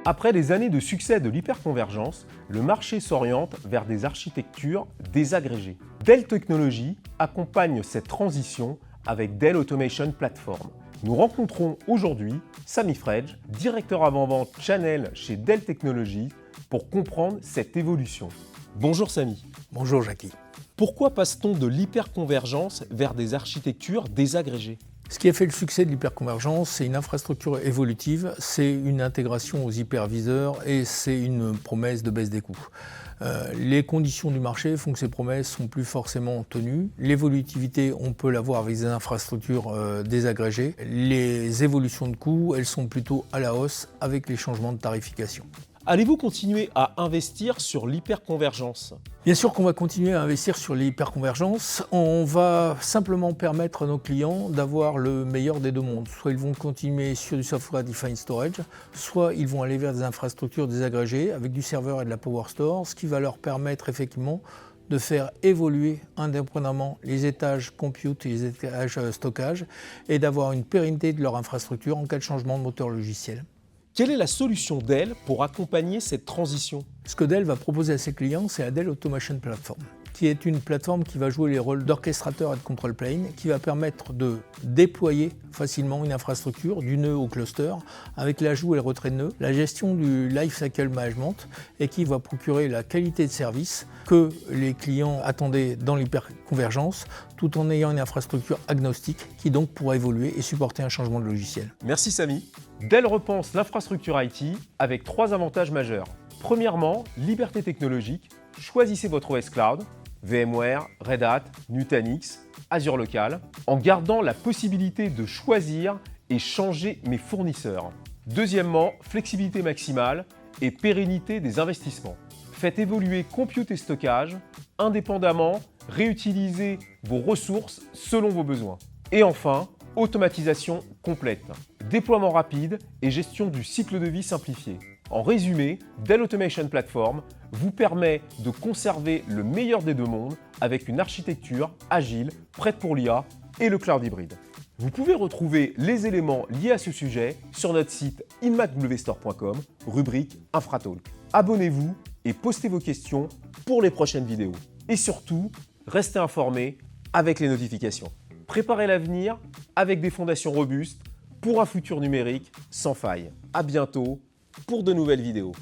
Après des années de succès de l'hyperconvergence, le marché s'oriente vers des architectures désagrégées. Dell Technologies accompagne cette transition avec Dell Automation Platform. Nous rencontrons aujourd'hui Sami Fredge, directeur avant-vente Channel chez Dell Technologies, pour comprendre cette évolution. Bonjour Sami. Bonjour Jackie. Pourquoi passe-t-on de l'hyperconvergence vers des architectures désagrégées ? Ce qui a fait le succès de l'hyperconvergence, c'est une infrastructure évolutive, c'est une intégration aux hyperviseurs et c'est une promesse de baisse des coûts. Les conditions du marché font que ces promesses sont plus forcément tenues. L'évolutivité, on peut l'avoir avec des infrastructures désagrégées. Les évolutions de coûts, elles sont plutôt à la hausse avec les changements de tarification. Allez-vous continuer à investir sur l'hyperconvergence ? Bien sûr qu'on va continuer à investir sur l'hyperconvergence. On va simplement permettre à nos clients d'avoir le meilleur des deux mondes. Soit ils vont continuer sur du Software Defined Storage, soit ils vont aller vers des infrastructures désagrégées avec du serveur et de la Power Store, ce qui va leur permettre effectivement de faire évoluer indépendamment les étages compute et les étages stockage et d'avoir une pérennité de leur infrastructure en cas de changement de moteur logiciel. Quelle est la solution Dell pour accompagner cette transition ? Ce que Dell va proposer à ses clients, c'est la Dell Automation Platform, qui est une plateforme qui va jouer les rôles d'orchestrateur et de control plane, qui va permettre de déployer facilement une infrastructure du nœud au cluster, avec l'ajout et le retrait de nœuds, la gestion du lifecycle management, et qui va procurer la qualité de service que les clients attendaient dans l'hyperconvergence, tout en ayant une infrastructure agnostique qui donc pourra évoluer et supporter un changement de logiciel. Merci Sami. Dell repense l'infrastructure IT avec 3 avantages majeurs. Premièrement, liberté technologique. Choisissez votre OS Cloud, VMware, Red Hat, Nutanix, Azure Local, en gardant la possibilité de choisir et changer mes fournisseurs. Deuxièmement, flexibilité maximale et pérennité des investissements. Faites évoluer compute et stockage indépendamment, réutilisez vos ressources selon vos besoins. Et enfin, automatisation complète, déploiement rapide et gestion du cycle de vie simplifié. En résumé, Dell Automation Platform vous permet de conserver le meilleur des deux mondes avec une architecture agile, prête pour l'IA et le cloud hybride. Vous pouvez retrouver les éléments liés à ce sujet sur notre site inmacwstore.com, rubrique Infratalk. Abonnez-vous et postez vos questions pour les prochaines vidéos. Et surtout, restez informés avec les notifications. Préparez l'avenir avec des fondations robustes pour un futur numérique sans faille. À bientôt pour de nouvelles vidéos.